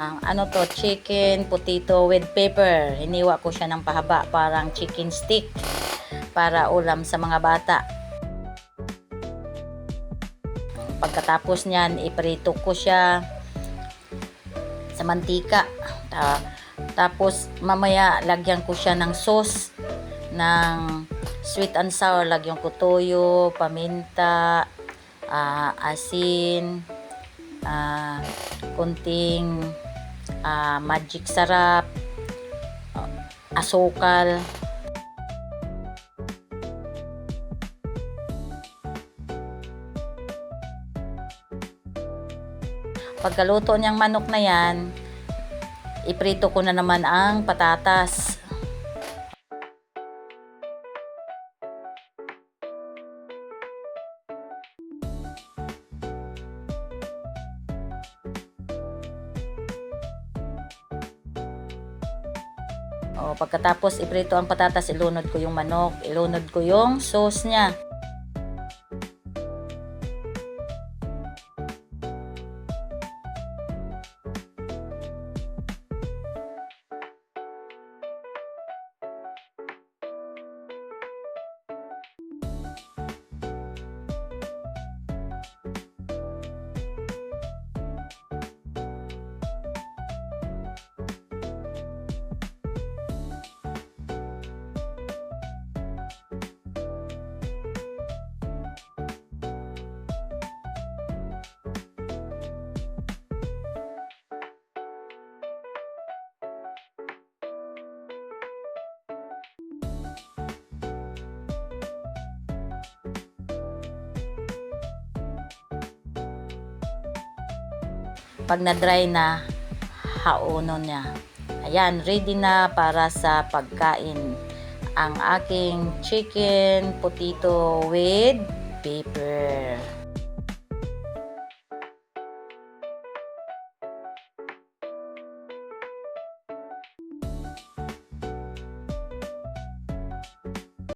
Ano to, chicken potato with pepper. Hiniwa ko siya ng pahaba, parang chicken stick para ulam sa mga bata. Pagkatapos niyan, iprito ko siya sa mantika. Tapos mamaya lagyan ko siya ng sauce ng sweet and sour. Lagyan ko toyo, paminta, asin, kunting magic sarap, asukal. Pagkaluto niyang manok na yan, iprito ko na naman ang patatas. Pagkatapos iprito ang patatas, ilunod ko yung manok, ilunod ko yung sauce niya. Pag na-dry na, haunon niya. Ayan, ready na para sa pagkain ang aking chicken potato with pepper.